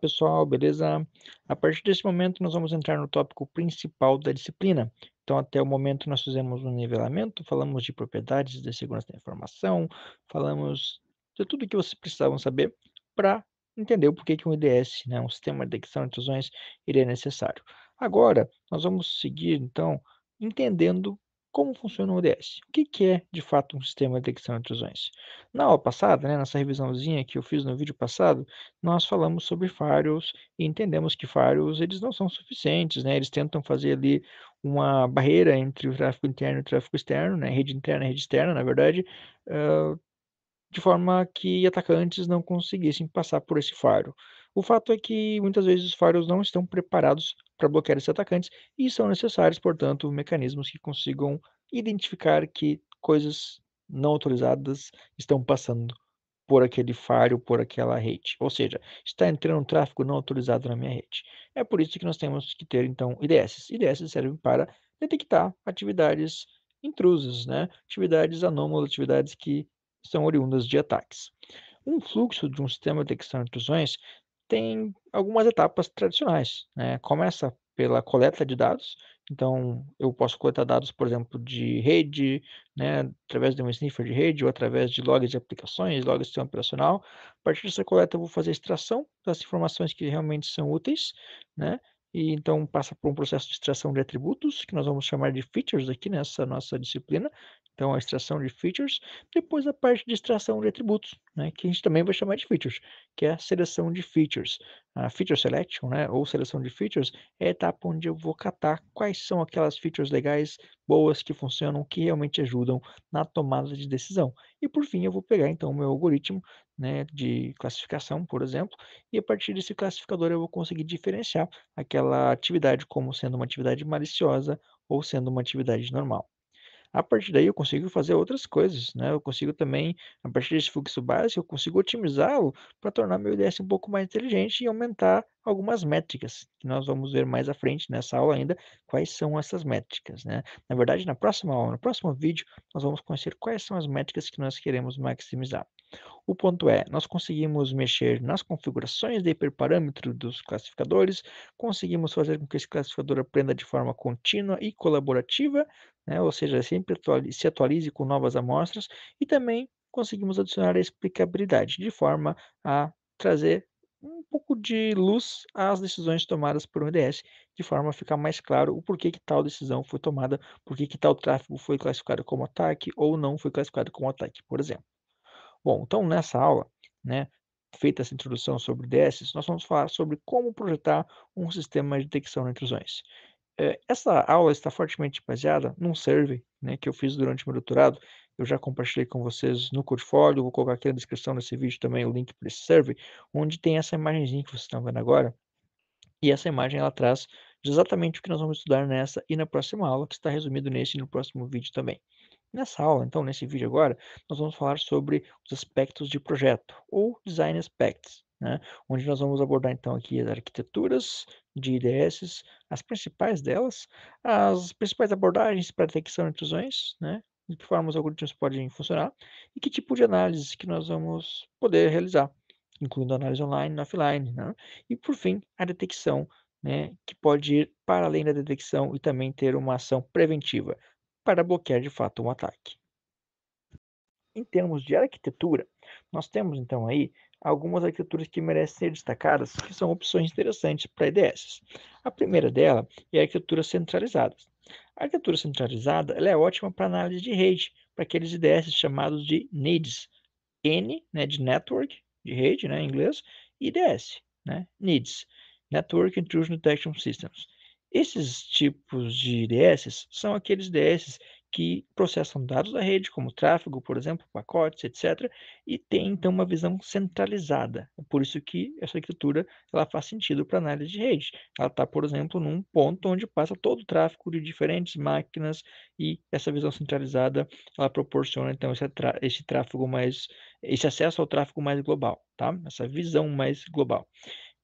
pessoal, beleza? A partir desse momento, nós vamos entrar no tópico principal da disciplina. Então, até o momento, nós fizemos um nivelamento, falamos de propriedades de segurança da informação, falamos de tudo que vocês precisavam saber para entender o porquê que um IDS, né, um sistema de detecção de intrusões, ele é necessário. Agora, nós vamos seguir, então, entendendo como funciona o IDS. O que que é, de fato, um sistema de detecção de intrusões? Na aula passada, né, nessa revisãozinha que eu fiz no vídeo passado, nós falamos sobre firewalls e entendemos que firewalls eles não são suficientes, né? Eles tentam fazer ali uma barreira entre o tráfego interno e o tráfego externo, né? Rede interna e rede externa, na verdade, de forma que atacantes não conseguissem passar por esse firewall. O fato é que muitas vezes os firewalls não estão preparados para bloquear esses atacantes e são necessários, portanto, mecanismos que consigam identificar que coisas não autorizadas estão passando por aquele firewall, por aquela rede. Ou seja, está entrando um tráfego não autorizado na minha rede. É por isso que nós temos que ter, então, IDS. IDS servem para detectar atividades intrusas, né? Atividades anômalas, atividades que são oriundas de ataques. Um fluxo de um sistema de detecção de intrusões tem algumas etapas tradicionais, né? Começa pela coleta de dados, então eu posso coletar dados, por exemplo, de rede, né, através de um sniffer de rede ou através de logs de aplicações, logs de sistema operacional. A partir dessa coleta eu vou fazer a extração das informações que realmente são úteis, né? E então passa por um processo de extração de atributos, que nós vamos chamar de features aqui nessa nossa disciplina. Então, a extração de features, depois a parte de extração de atributos, né, que a gente também vai chamar de features, que é a seleção de features. A feature selection, né, ou seleção de features, é a etapa onde eu vou catar quais são aquelas features legais, boas, que funcionam, que realmente ajudam na tomada de decisão. E por fim, eu vou pegar então o meu algoritmo, né, de classificação, por exemplo, e a partir desse classificador eu vou conseguir diferenciar aquela atividade como sendo uma atividade maliciosa ou sendo uma atividade normal. A partir daí eu consigo fazer outras coisas, né, eu consigo também, a partir desse fluxo básico, eu consigo otimizá-lo para tornar meu IDS um pouco mais inteligente e aumentar algumas métricas, que nós vamos ver mais à frente nessa aula ainda, quais são essas métricas, né. Na verdade, na próxima aula, no próximo vídeo, nós vamos conhecer quais são as métricas que nós queremos maximizar. O ponto é, nós conseguimos mexer nas configurações de hiperparâmetro dos classificadores, conseguimos fazer com que esse classificador aprenda de forma contínua e colaborativa, né, ou seja, sempre se atualize com novas amostras, e também conseguimos adicionar a explicabilidade, de forma a trazer um pouco de luz às decisões tomadas por um IDS, de forma a ficar mais claro o porquê que tal decisão foi tomada, porquê que tal tráfego foi classificado como ataque ou não foi classificado como ataque, por exemplo. Bom, então nessa aula, né, feita essa introdução sobre IDSs, nós vamos falar sobre como projetar um sistema de detecção de intrusões. Essa aula está fortemente baseada num survey, né, que eu fiz durante o meu doutorado. Eu já compartilhei com vocês no Codefólio, vou colocar aqui na descrição desse vídeo também o link para esse survey, onde tem essa imagenzinha que vocês estão vendo agora, e essa imagem ela traz exatamente o que nós vamos estudar nessa e na próxima aula, que está resumido nesse e no próximo vídeo também. Nessa aula, então, nesse vídeo agora, nós vamos falar sobre os aspectos de projeto, ou Design Aspects, né? Onde nós vamos abordar, então, aqui as arquiteturas de IDSs, as principais delas, as principais abordagens para detecção de intrusões, né? De que forma os algoritmos podem funcionar e que tipo de análise que nós vamos poder realizar, incluindo análise online e offline, né? E, por fim, a detecção, né? Que pode ir para além da detecção e também ter uma ação preventiva para bloquear de fato um ataque. Em termos de arquitetura, nós temos então aí algumas arquiteturas que merecem ser destacadas, que são opções interessantes para IDS. A primeira dela é a arquitetura centralizada. A arquitetura centralizada ela é ótima para análise de rede, para aqueles IDS chamados de NIDs. N, né, de Network, de rede, né, em inglês, e IDS, né, NIDS, Network Intrusion Detection Systems. Esses tipos de IDS são aqueles IDS que processam dados da rede, como tráfego, por exemplo, pacotes, etc., e tem então uma visão centralizada. É por isso que essa arquitetura ela faz sentido para análise de rede. Ela está, por exemplo, num ponto onde passa todo o tráfego de diferentes máquinas e essa visão centralizada ela proporciona então esse tráfego mais, esse acesso ao tráfego mais global, tá? Essa visão mais global,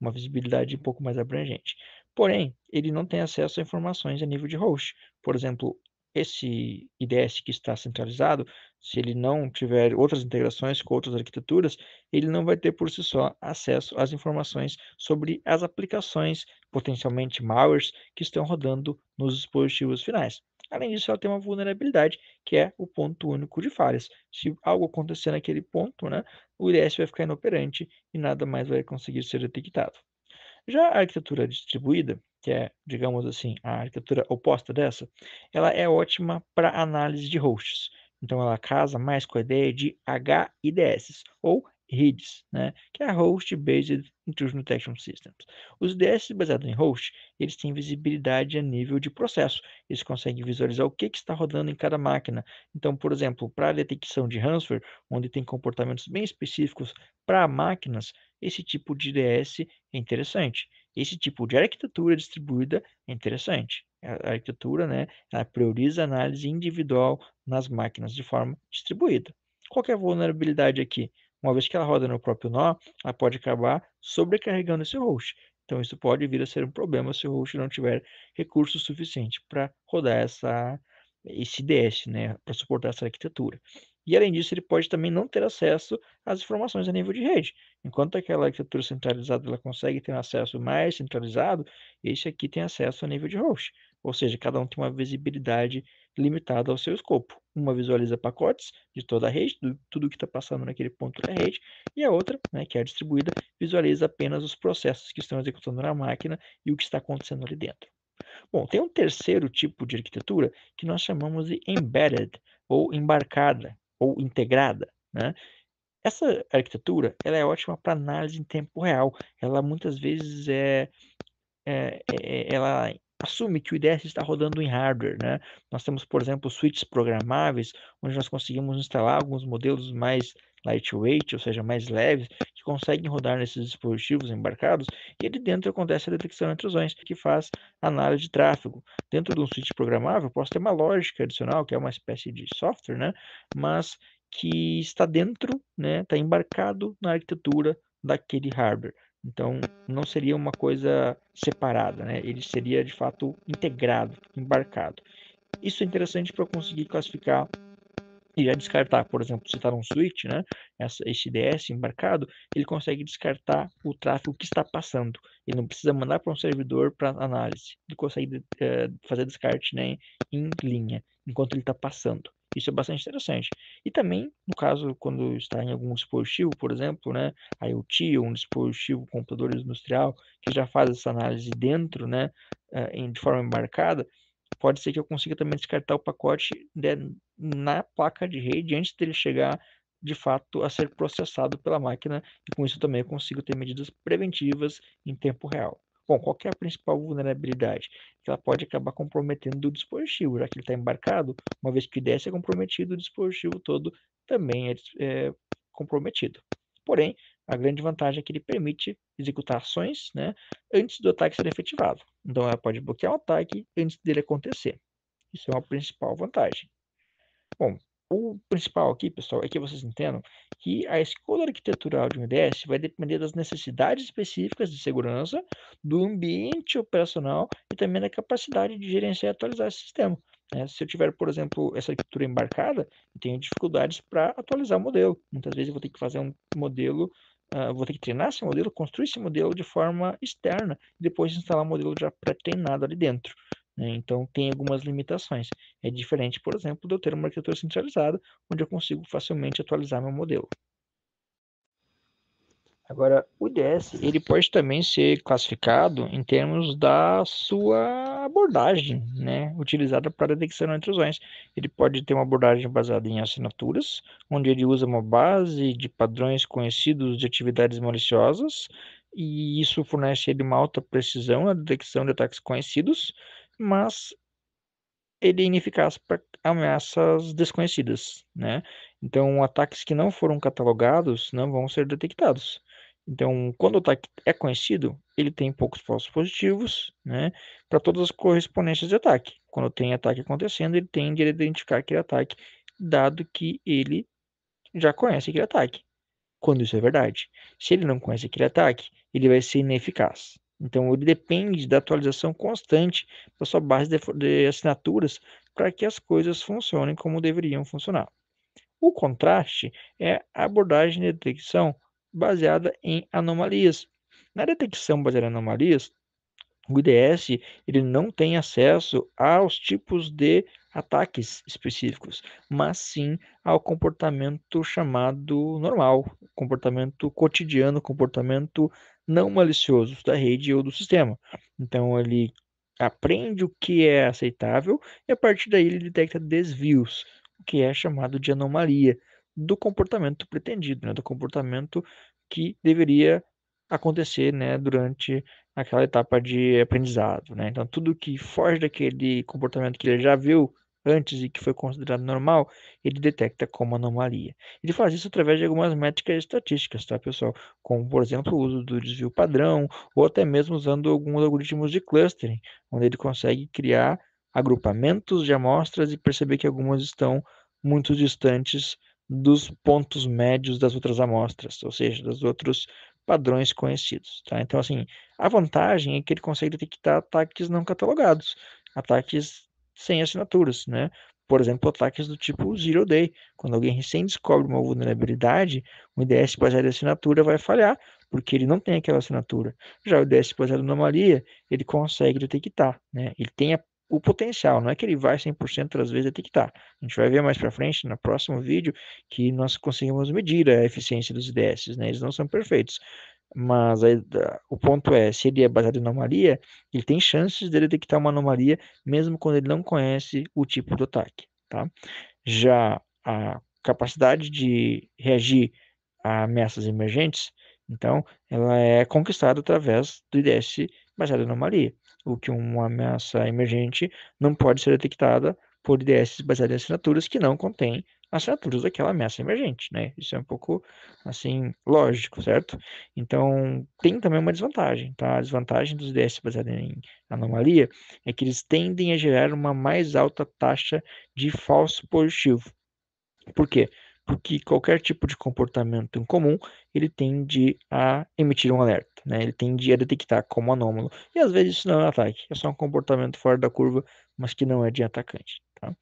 uma visibilidade um pouco mais abrangente. Porém, ele não tem acesso a informações a nível de host. Por exemplo, esse IDS que está centralizado, se ele não tiver outras integrações com outras arquiteturas, ele não vai ter por si só acesso às informações sobre as aplicações, potencialmente malwares, que estão rodando nos dispositivos finais. Além disso, ela tem uma vulnerabilidade, que é o ponto único de falhas. Se algo acontecer naquele ponto, né, o IDS vai ficar inoperante e nada mais vai conseguir ser detectado. Já a arquitetura distribuída, que é, digamos assim, a arquitetura oposta dessa, ela é ótima para análise de hosts. Então, ela casa mais com a ideia de HIDS, ou HIDS, né? Que é Host Based Intrusion Detection Systems. Os IDS baseados em host, eles têm visibilidade a nível de processo. Eles conseguem visualizar o que está rodando em cada máquina. Então, por exemplo, para a detecção de ransomware, onde tem comportamentos bem específicos para máquinas, esse tipo de IDS é interessante. Esse tipo de arquitetura distribuída é interessante. A arquitetura, né, ela prioriza a análise individual nas máquinas de forma distribuída. Qualquer vulnerabilidade aqui, uma vez que ela roda no próprio nó, ela pode acabar sobrecarregando esse host. Então, isso pode vir a ser um problema se o host não tiver recurso suficiente para rodar esse DS, né, para suportar essa arquitetura. E além disso, ele pode também não ter acesso às informações a nível de rede. Enquanto aquela arquitetura centralizada ela consegue ter um acesso mais centralizado, esse aqui tem acesso a nível de host. Ou seja, cada um tem uma visibilidade limitada ao seu escopo. Uma visualiza pacotes de toda a rede, tudo que está passando naquele ponto da rede, e a outra, né, que é a distribuída, visualiza apenas os processos que estão executando na máquina e o que está acontecendo ali dentro. Bom, tem um terceiro tipo de arquitetura que nós chamamos de embedded, ou embarcada, ou integrada, né? Essa arquitetura, ela é ótima para análise em tempo real. Ela muitas vezes ela assume que o IDS está rodando em hardware, né? Nós temos, por exemplo, switches programáveis, onde nós conseguimos instalar alguns modelos mais lightweight, ou seja, mais leves, que conseguem rodar nesses dispositivos embarcados, e ali dentro acontece a detecção de intrusões, que faz análise de tráfego. Dentro de um switch programável, posso ter uma lógica adicional, que é uma espécie de software, né? Mas que está dentro, né? Está embarcado na arquitetura daquele hardware. Então, não seria uma coisa separada, né? Ele seria de fato integrado, embarcado. Isso é interessante para eu conseguir classificar e já descartar, por exemplo, se está num switch, né? Esse IDS embarcado, ele consegue descartar o tráfego que está passando. Ele não precisa mandar para um servidor para análise. Ele consegue fazer descarte, né, em linha, enquanto ele está passando. Isso é bastante interessante. E também, no caso, quando está em algum dispositivo, por exemplo, né, IoT ou um dispositivo computador industrial que já faz essa análise dentro, né, de forma embarcada, pode ser que eu consiga também descartar o pacote na placa de rede antes dele chegar de fato a ser processado pela máquina, e com isso também eu consigo ter medidas preventivas em tempo real. Bom, qual que é a principal vulnerabilidade? Que ela pode acabar comprometendo o dispositivo, já que ele está embarcado, uma vez que o IDS é comprometido, o dispositivo todo também é comprometido. Porém, a grande vantagem é que ele permite executar ações, né, antes do ataque ser efetivado. Então, ela pode bloquear o ataque antes dele acontecer. Isso é uma principal vantagem. Bom, o principal aqui, pessoal, é que vocês entendam que a escolha arquitetural de um IDS vai depender das necessidades específicas de segurança, do ambiente operacional e também da capacidade de gerenciar e atualizar esse sistema. Se eu tiver, por exemplo, essa arquitetura embarcada, eu tenho dificuldades para atualizar o modelo. Muitas vezes eu vou ter que fazer um modelo, vou ter que treinar esse modelo, construir esse modelo de forma externa e depois instalar o modelo já pré-treinado ali dentro, né? Então, tem algumas limitações. É diferente, por exemplo, de eu ter uma arquitetura centralizada, onde eu consigo facilmente atualizar meu modelo. Agora, o IDS, ele pode também ser classificado em termos da sua abordagem, né, utilizada para detecção de intrusões. Ele pode ter uma abordagem baseada em assinaturas, onde ele usa uma base de padrões conhecidos de atividades maliciosas, e isso fornece ele uma alta precisão na detecção de ataques conhecidos, mas ele é ineficaz para ameaças desconhecidas, né? Então, ataques que não foram catalogados não vão ser detectados. Então, quando o ataque é conhecido, ele tem poucos falsos positivos, né? Para todas as correspondências de ataque. Quando tem ataque acontecendo, ele tende a identificar aquele ataque, dado que ele já conhece aquele ataque, quando isso é verdade. Se ele não conhece aquele ataque, ele vai ser ineficaz. Então, ele depende da atualização constante da sua base de assinaturas para que as coisas funcionem como deveriam funcionar. O contraste é a abordagem de detecção baseada em anomalias. Na detecção baseada em anomalias, o IDS ele não tem acesso aos tipos de ataques específicos, mas sim ao comportamento chamado normal, comportamento cotidiano, comportamento não malicioso da rede ou do sistema. Então ele aprende o que é aceitável e a partir daí ele detecta desvios, o que é chamado de anomalia do comportamento pretendido, né, do comportamento que deveria acontecer, né, durante aquela etapa de aprendizado, né? Então, tudo que foge daquele comportamento que ele já viu antes e que foi considerado normal, ele detecta como anomalia. Ele faz isso através de algumas métricas estatísticas, tá, pessoal? Como, por exemplo, o uso do desvio padrão, ou até mesmo usando alguns algoritmos de clustering, onde ele consegue criar agrupamentos de amostras e perceber que algumas estão muito distantes dos pontos médios das outras amostras, ou seja, dos outros padrões conhecidos, tá? Então, assim, a vantagem é que ele consegue detectar ataques não catalogados, ataques sem assinaturas, né? Por exemplo, ataques do tipo Zero Day. Quando alguém recém descobre uma vulnerabilidade, o IDS baseado em assinatura vai falhar, porque ele não tem aquela assinatura. Já o IDS baseado em anomalia, ele consegue detectar, né? Ele tem o potencial, não é que ele vai 100% das vezes detectar. A gente vai ver mais para frente, no próximo vídeo, que nós conseguimos medir a eficiência dos IDS, né? Eles não são perfeitos, mas aí, o ponto é, se ele é baseado em anomalia, ele tem chances de detectar uma anomalia mesmo quando ele não conhece o tipo do ataque, tá? Já a capacidade de reagir a ameaças emergentes, então, ela é conquistada através do IDS baseado em anomalia, o que uma ameaça emergente não pode ser detectada por IDS baseados em assinaturas que não contêm assinaturas daquela ameaça emergente, né? Isso é um pouco, assim, lógico, certo? Então, tem também uma desvantagem, tá? A desvantagem dos IDS baseados em anomalia é que eles tendem a gerar uma mais alta taxa de falso positivo. Por quê? Porque qualquer tipo de comportamento incomum, ele tende a emitir um alerta, né? Ele tende a detectar como anômalo. E às vezes isso não é um ataque, é só um comportamento fora da curva, mas que não é de atacante, tá?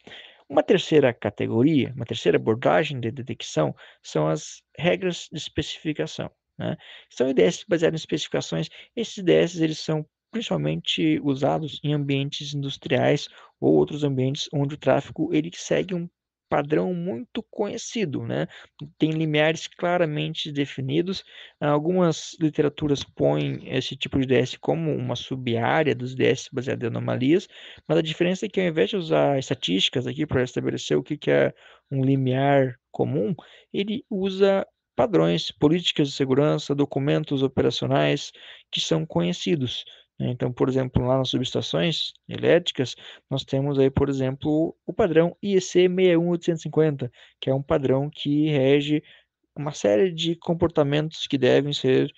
Uma terceira categoria, uma terceira abordagem de detecção são as regras de especificação, né? São IDS baseadas em especificações. Esses IDS eles são principalmente usados em ambientes industriais ou outros ambientes onde o tráfego ele segue um padrão muito conhecido, né? Tem limiares claramente definidos. Algumas literaturas põem esse tipo de IDS como uma sub-área dos IDS baseados em anomalias, mas a diferença é que ao invés de usar estatísticas aqui para estabelecer o que que é um limiar comum, ele usa padrões, políticas de segurança, documentos operacionais que são conhecidos, né? Então, por exemplo, lá nas subestações elétricas, nós temos aí, por exemplo, o padrão IEC 61850, que é um padrão que rege uma série de comportamentos que devem ser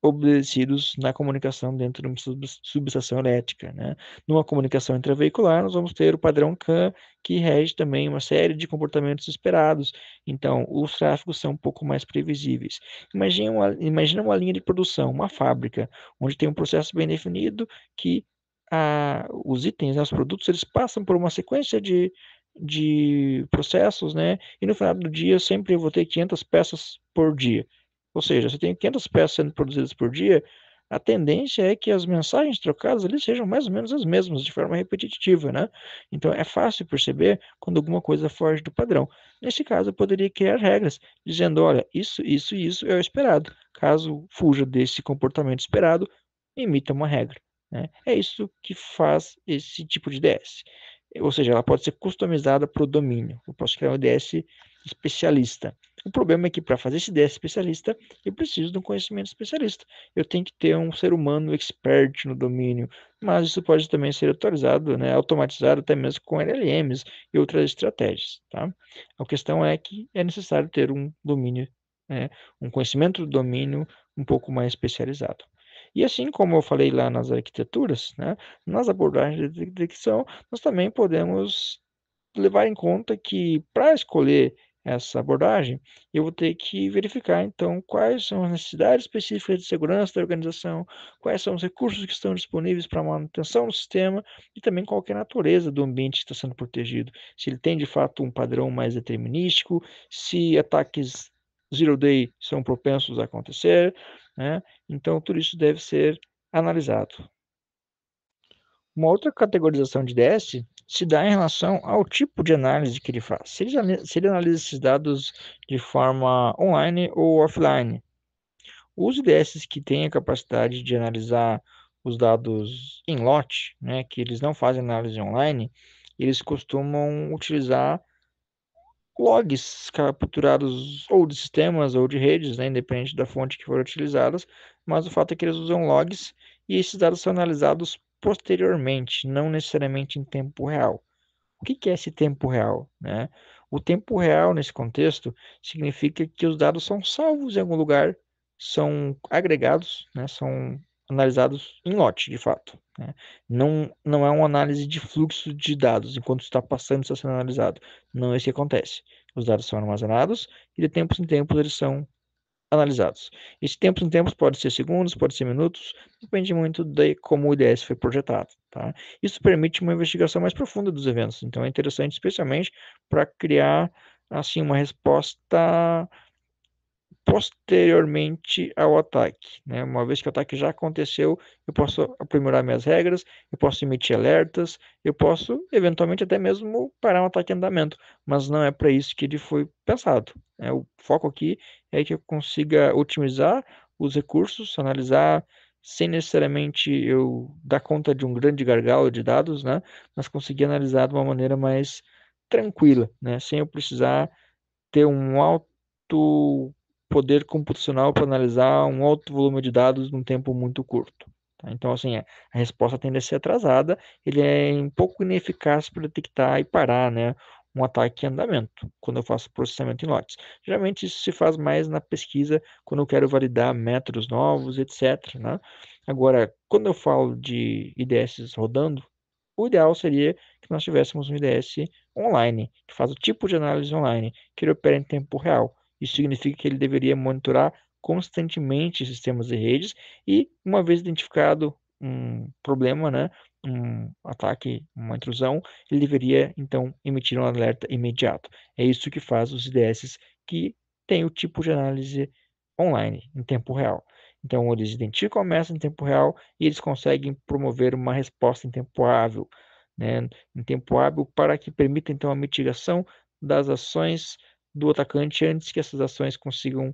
obedecidos na comunicação dentro de uma subestação elétrica, né? Numa comunicação intravehicular, nós vamos ter o padrão CAN, que rege também uma série de comportamentos esperados. Então, os tráfegos são um pouco mais previsíveis. Imagina uma linha de produção, uma fábrica, onde tem um processo bem definido que os itens, né, os produtos, eles passam por uma sequência de processos, né? E no final do dia, sempre eu vou ter 500 peças por dia. Ou seja, se eu tenho 500 peças sendo produzidas por dia, a tendência é que as mensagens trocadas ali sejam mais ou menos as mesmas, de forma repetitiva, né? Então é fácil perceber quando alguma coisa foge do padrão. Nesse caso, eu poderia criar regras, dizendo, olha, isso e isso é o esperado. Caso fuja desse comportamento esperado, emita uma regra, né? É isso que faz esse tipo de DS. Ou seja, ela pode ser customizada para o domínio. Eu posso criar um DS especialista. O problema é que para fazer esse DS especialista, eu preciso de um conhecimento especialista. Eu tenho que ter um ser humano expert no domínio, mas isso pode também ser atualizado, né, automatizado até mesmo com LLMs e outras estratégias, tá? A questão é que é necessário ter um domínio, né, um conhecimento do domínio um pouco mais especializado. E assim como eu falei lá nas arquiteturas, né, nas abordagens de detecção, nós também podemos levar em conta que para escolher essa abordagem, eu vou ter que verificar, então, quais são as necessidades específicas de segurança da organização, quais são os recursos que estão disponíveis para a manutenção do sistema e também qual que é a natureza do ambiente que está sendo protegido. Se ele tem, de fato, um padrão mais determinístico, se ataques zero day são propensos a acontecer, né? Então, tudo isso deve ser analisado. Uma outra categorização de IDS se dá em relação ao tipo de análise que ele faz. Se ele analisa esses dados de forma online ou offline. Os IDS que têm a capacidade de analisar os dados em lote, né, que eles não fazem análise online, eles costumam utilizar logs capturados ou de sistemas ou de redes, né, independente da fonte que for utilizadas, mas o fato é que eles usam logs e esses dados são analisados posteriormente, não necessariamente em tempo real. O que que é esse tempo real, né? O tempo real, nesse contexto, significa que os dados são salvos em algum lugar, são agregados, né? São analisados em lote, de fato, né? Não é uma análise de fluxo de dados, enquanto está passando, está sendo analisado. Não é isso que acontece. Os dados são armazenados e de tempos em tempos eles são analisados. Esse tempos em tempos pode ser segundos, pode ser minutos, depende muito de como o IDS foi projetado, tá? Isso permite uma investigação mais profunda dos eventos, então é interessante especialmente para criar assim uma resposta posteriormente ao ataque, né? Uma vez que o ataque já aconteceu, eu posso aprimorar minhas regras, eu posso emitir alertas, eu posso eventualmente até mesmo parar um ataque em andamento, mas não é para isso que ele foi pensado, né? O foco aqui é que eu consiga otimizar os recursos, analisar sem necessariamente eu dar conta de um grande gargalo de dados, né? Mas conseguir analisar de uma maneira mais tranquila, né? Sem eu precisar ter um alto poder computacional para analisar um alto volume de dados num tempo muito curto, tá? Então, assim, a resposta tende a ser atrasada, ele é um pouco ineficaz para detectar e parar, né, um ataque em andamento, quando eu faço processamento em lotes. Geralmente isso se faz mais na pesquisa, quando eu quero validar métodos novos, etc, né? Agora, quando eu falo de IDS rodando, o ideal seria que nós tivéssemos um IDS online, que faz o tipo de análise online, que ele opera em tempo real. Isso significa que ele deveria monitorar constantemente sistemas e redes e, uma vez identificado um problema, né, um ataque, uma intrusão, ele deveria então emitir um alerta imediato. É isso que faz os IDS que têm o tipo de análise online, em tempo real. Então, eles identificam a ameaça em tempo real e eles conseguem promover uma resposta em tempo hábil, né, em tempo hábil para que permita então a mitigação das ações do atacante antes que essas ações consigam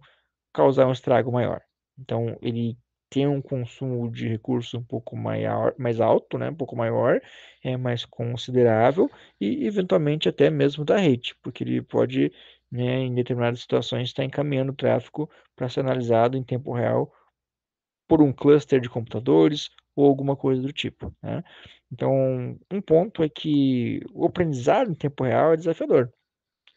causar um estrago maior. Então, ele tem um consumo de recursos um pouco maior, mais alto, né, um pouco maior, é mais considerável e eventualmente até mesmo da rede, porque ele pode, né, em determinadas situações estar encaminhando o tráfego para ser analisado em tempo real por um cluster de computadores ou alguma coisa do tipo, né? Então, um ponto é que o aprendizado em tempo real é desafiador,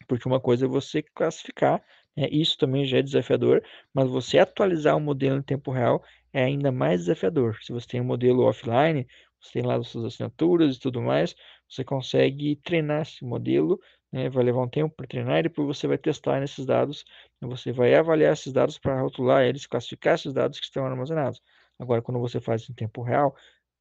porque uma coisa é você classificar, né? Isso também já é desafiador, mas você atualizar o modelo em tempo real é ainda mais desafiador. Se você tem um modelo offline, você tem lá as suas assinaturas e tudo mais, você consegue treinar esse modelo, né? Vai levar um tempo para treinar e depois você vai testar nesses dados, e você vai avaliar esses dados para rotular eles, classificar esses dados que estão armazenados. Agora, quando você faz isso em tempo real,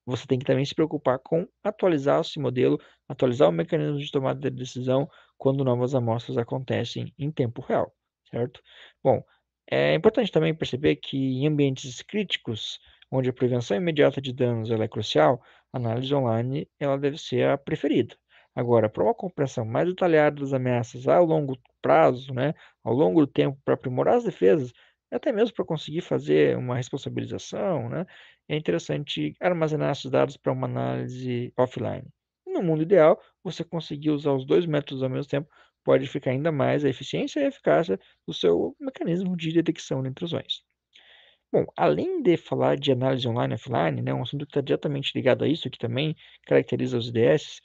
você tem que também se preocupar com atualizar esse modelo, atualizar o mecanismo de tomada de decisão quando novas amostras acontecem em tempo real, certo? Bom, é importante também perceber que em ambientes críticos, onde a prevenção imediata de danos ela é crucial, a análise online ela deve ser a preferida. Agora, para uma compreensão mais detalhada das ameaças a longo prazo, né, ao longo do tempo, para aprimorar as defesas, até mesmo para conseguir fazer uma responsabilização, né, é interessante armazenar esses dados para uma análise offline. No mundo ideal, você conseguir usar os dois métodos ao mesmo tempo pode ficar ainda mais a eficiência e a eficácia do seu mecanismo de detecção de intrusões. Bom, além de falar de análise online e offline, né, um assunto que está diretamente ligado a isso, que também caracteriza os IDS,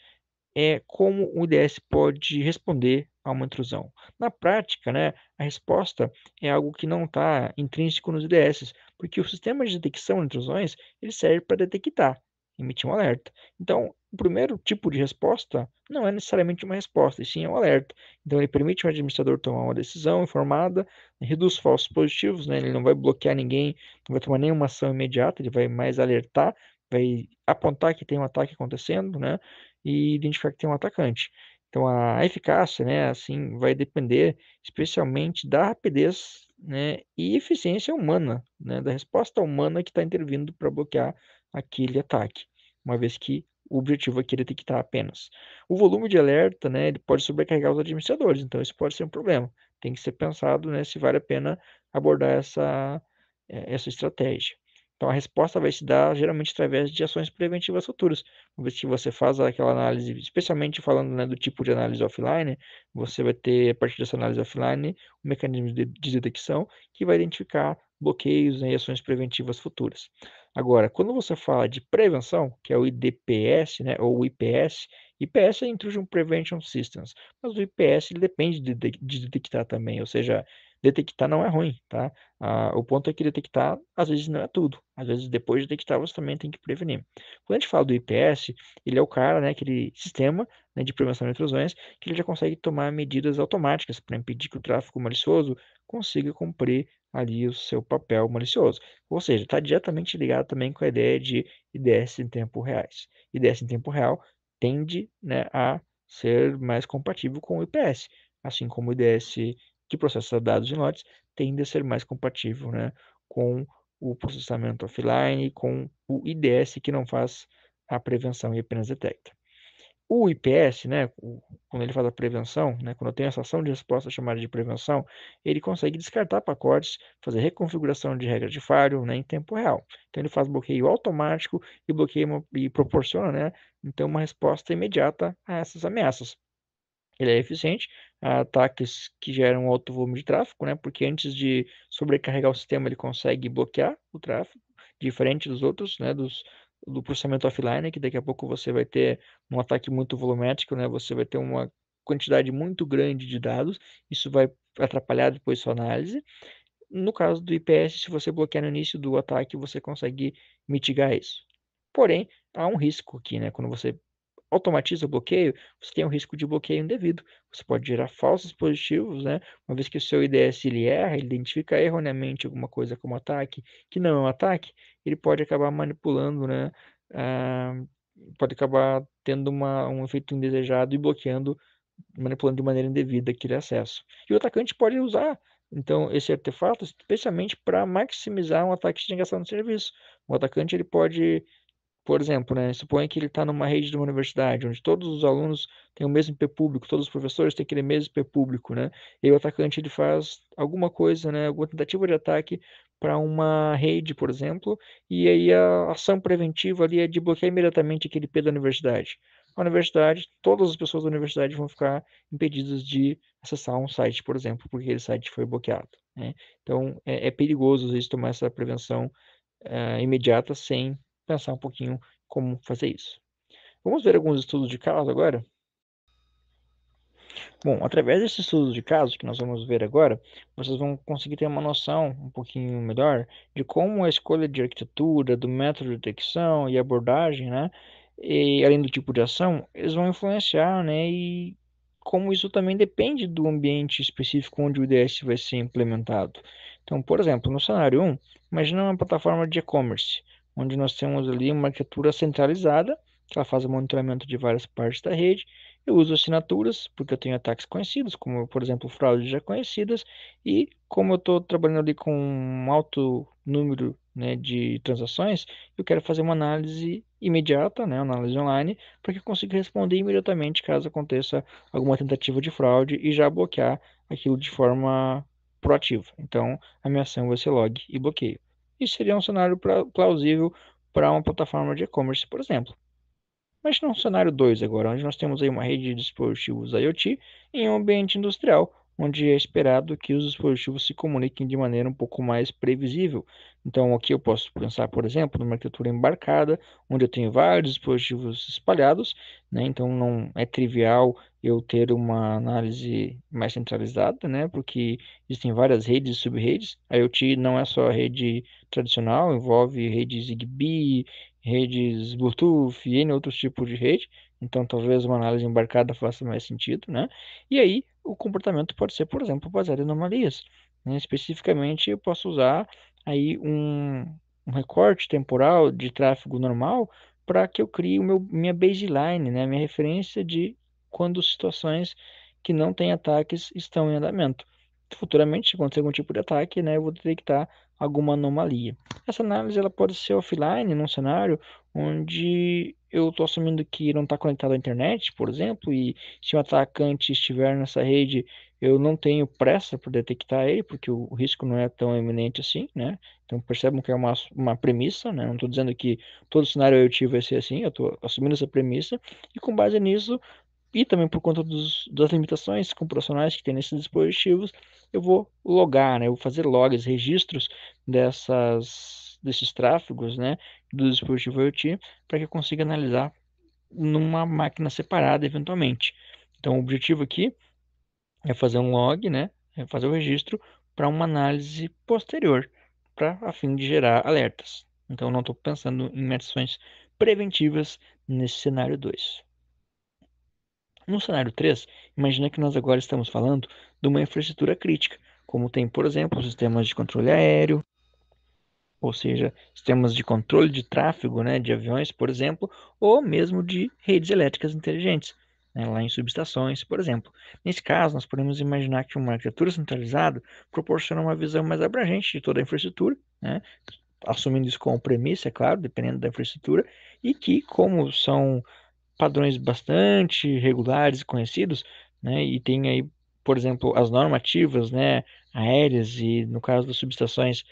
é como o IDS pode responder a uma intrusão. Na prática, né, a resposta é algo que não está intrínseco nos IDS, porque o sistema de detecção de intrusões ele serve para detectar. emitir um alerta. Então, o primeiro tipo de resposta não é necessariamente uma resposta, e sim é um alerta. Então, ele permite ao administrador tomar uma decisão informada, reduz falsos positivos, né? Ele não vai bloquear ninguém, não vai tomar nenhuma ação imediata, ele vai mais alertar, vai apontar que tem um ataque acontecendo, né? E identificar que tem um atacante. Então, a eficácia, né, assim, vai depender especialmente da rapidez, né, e eficiência humana, né, da resposta humana que está intervindo para bloquear aquele ataque, uma vez que o objetivo aqui é detectar apenas. O volume de alerta, né, ele pode sobrecarregar os administradores, então isso pode ser um problema. Tem que ser pensado, né, se vale a pena abordar essa estratégia. Então, a resposta vai se dar geralmente através de ações preventivas futuras. Uma vez que você faz aquela análise, especialmente falando, né, do tipo de análise offline, você vai ter, a partir dessa análise offline, um mecanismo de detecção que vai identificar bloqueios, né, e ações preventivas futuras. Agora, quando você fala de prevenção, que é o IDPS, né, ou o IPS, IPS é Intrusion Prevention Systems, mas o IPS ele depende de detectar também, ou seja, detectar não é ruim, tá? O ponto é que detectar, às vezes, não é tudo. Às vezes, depois de detectar, você também tem que prevenir. Quando a gente fala do IPS, ele é o cara, né, aquele sistema, né, de prevenção de intrusões, que ele já consegue tomar medidas automáticas para impedir que o tráfego malicioso consiga cumprir ali o seu papel malicioso. Ou seja, está diretamente ligado também com a ideia de IDS em tempo reais. IDS em tempo real tende, né, a ser mais compatível com o IPS, assim como o IDS que processa dados em lotes tende a ser mais compatível, né, com o processamento offline, com o IDS que não faz a prevenção e apenas detecta. O IPS, né, quando ele faz a prevenção, né, quando tem essa ação de resposta chamada de prevenção, ele consegue descartar pacotes, fazer reconfiguração de regra de firewall, né, em tempo real. Então ele faz bloqueio automático e bloqueio e proporciona, né, então uma resposta imediata a essas ameaças. Ele é eficiente a ataques que geram alto volume de tráfego, né? Porque antes de sobrecarregar o sistema, ele consegue bloquear o tráfego, diferente dos outros, né? Do processamento offline, que daqui a pouco você vai ter um ataque muito volumétrico, né? Você vai ter uma quantidade muito grande de dados, isso vai atrapalhar depois sua análise. No caso do IPS, se você bloquear no início do ataque, você consegue mitigar isso. Porém, há um risco aqui, né? Quando você automatiza o bloqueio, você tem um risco de bloqueio indevido. Você pode gerar falsos positivos, né? Uma vez que o seu IDS ele erra, ele identifica erroneamente alguma coisa como ataque, que não é um ataque, ele pode acabar manipulando, né? ah, Pode acabar tendo um efeito indesejado e bloqueando, manipulando de maneira indevida aquele acesso. E o atacante pode usar, então, esse artefato especialmente para maximizar um ataque de negação de serviço. O atacante ele pode, por exemplo, né, suponha que ele está numa rede de uma universidade, onde todos os alunos têm o mesmo IP público, todos os professores têm aquele mesmo IP público, né? E o atacante ele faz alguma coisa, né, alguma tentativa de ataque para uma rede, por exemplo, e aí a ação preventiva ali é de bloquear imediatamente aquele IP da universidade. A universidade, todas as pessoas da universidade vão ficar impedidas de acessar um site, por exemplo, porque aquele site foi bloqueado, né? Então é perigoso às vezes tomar essa prevenção imediata sem pensar um pouquinho como fazer isso. Vamos ver alguns estudos de caso agora? Bom, através desses estudos de caso que nós vamos ver agora, vocês vão conseguir ter uma noção um pouquinho melhor de como a escolha de arquitetura, do método de detecção e abordagem, né, e além do tipo de ação, eles vão influenciar, né, e como isso também depende do ambiente específico onde o IDS vai ser implementado. Então, por exemplo, no cenário 1, imagina uma plataforma de e-commerce, onde nós temos ali uma arquitetura centralizada, que ela faz o monitoramento de várias partes da rede. Eu uso assinaturas, porque eu tenho ataques conhecidos, como por exemplo fraudes já conhecidas, e como eu estou trabalhando ali com um alto número, né, de transações, eu quero fazer uma análise imediata, né, uma análise online, para que eu consiga responder imediatamente caso aconteça alguma tentativa de fraude e já bloquear aquilo de forma proativa. Então, a minha ação vai ser log e bloqueio. Isso seria um cenário plausível para uma plataforma de e-commerce, por exemplo. Mas num cenário 2 agora, onde nós temos aí uma rede de dispositivos IoT em um ambiente industrial, onde é esperado que os dispositivos se comuniquem de maneira um pouco mais previsível. Então, aqui eu posso pensar, por exemplo, numa arquitetura embarcada, onde eu tenho vários dispositivos espalhados, né? Então, não é trivial eu ter uma análise mais centralizada, né? Porque existem várias redes e sub-redes. A IoT não é só a rede tradicional, envolve rede Zigbee, redes Bluetooth e N outros tipos de rede, então talvez uma análise embarcada faça mais sentido, né? E aí o comportamento pode ser, por exemplo, baseado em anomalias, né? Especificamente, eu posso usar aí um recorte temporal de tráfego normal para que eu crie minha baseline, né? Minha referência de quando situações que não têm ataques estão em andamento. Futuramente, se acontecer algum tipo de ataque, né, eu vou detectar alguma anomalia. Essa análise ela pode ser offline, num cenário onde eu estou assumindo que não está conectado à internet, por exemplo, e se um atacante estiver nessa rede, eu não tenho pressa por detectar ele, porque o risco não é tão iminente assim, né? Então percebam que é uma premissa, né? Não estou dizendo que todo cenário IoT vai ser assim, eu estou assumindo essa premissa, e com base nisso, e também por conta das limitações computacionais que tem nesses dispositivos, eu vou logar, né? Eu vou fazer logs, registros desses tráfegos, né? Do dispositivo IoT, para que eu consiga analisar numa máquina separada, eventualmente. Então, o objetivo aqui é fazer um log, né? É fazer o registro para uma análise posterior, a fim de gerar alertas. Então, não estou pensando em ações preventivas nesse cenário 2. No cenário 3, imagina que nós agora estamos falando de uma infraestrutura crítica, como tem, por exemplo, sistemas de controle aéreo, ou seja, sistemas de controle de tráfego, né, de aviões, por exemplo, ou mesmo de redes elétricas inteligentes, né, lá em subestações, por exemplo. Nesse caso, nós podemos imaginar que uma arquitetura centralizada proporciona uma visão mais abrangente de toda a infraestrutura, né, assumindo isso como premissa, é claro, dependendo da infraestrutura, e que, como são padrões bastante regulares e conhecidos, né? E tem aí, por exemplo, as normativas, né, aéreas e no caso das subestações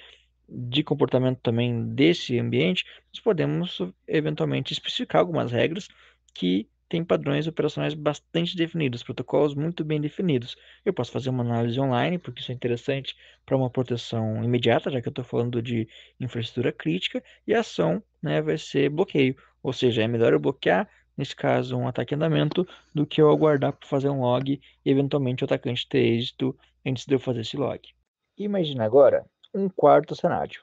de comportamento também desse ambiente, nós podemos eventualmente especificar algumas regras que têm padrões operacionais bastante definidos, protocolos muito bem definidos. Eu posso fazer uma análise online, porque isso é interessante para uma proteção imediata, já que eu estou falando de infraestrutura crítica, e a ação, né, vai ser bloqueio. Ou seja, é melhor eu bloquear, nesse caso, um ataque em andamento, do que eu aguardar para fazer um log e eventualmente o atacante ter êxito antes de eu fazer esse log. Imagina agora um quarto cenário.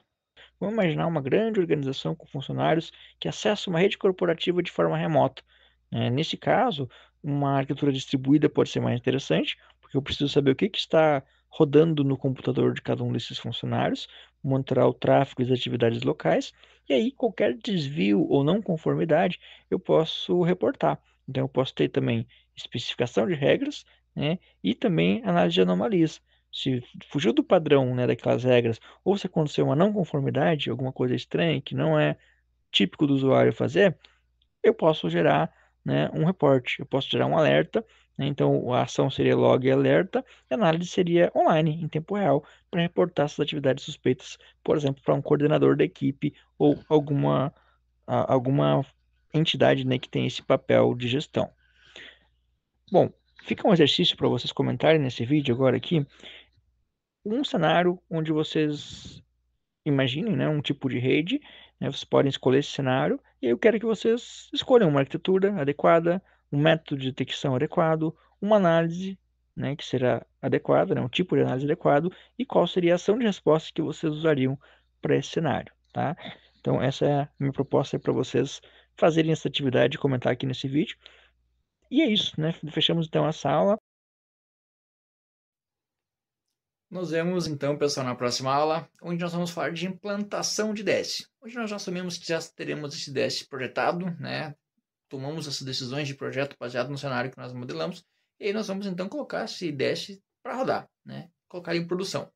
Vamos imaginar uma grande organização com funcionários que acessa uma rede corporativa de forma remota. Nesse caso, uma arquitetura distribuída pode ser mais interessante, porque eu preciso saber o que está rodando no computador de cada um desses funcionários, monitorar o tráfego e as atividades locais, e aí qualquer desvio ou não conformidade eu posso reportar. Então, eu posso ter também especificação de regras, né, e também análise de anomalias. Se fugiu do padrão, né, daquelas regras, ou se aconteceu uma não conformidade, alguma coisa estranha que não é típico do usuário fazer, eu posso gerar, né, um reporte, eu posso gerar um alerta, né, então a ação seria log e alerta, e a análise seria online, em tempo real, para reportar essas atividades suspeitas, por exemplo, para um coordenador da equipe ou alguma entidade, né, que tem esse papel de gestão. Bom, fica um exercício para vocês comentarem nesse vídeo agora aqui, um cenário onde vocês imaginem, né, um tipo de rede, né, vocês podem escolher esse cenário, e eu quero que vocês escolham uma arquitetura adequada, um método de detecção adequado, uma análise, né, que será adequada, né, um tipo de análise adequado, e qual seria a ação de resposta que vocês usariam para esse cenário, tá? Então, essa é a minha proposta para vocês fazerem essa atividade e comentar aqui nesse vídeo. E é isso, né? Fechamos então essa aula. Nos vemos então, pessoal, na próxima aula, onde nós vamos falar de implantação de DES. Hoje nós já assumimos que já teremos esse DES projetado, né? Tomamos essas decisões de projeto baseado no cenário que nós modelamos, e aí nós vamos então colocar esse DES para rodar, né? Colocar ele em produção.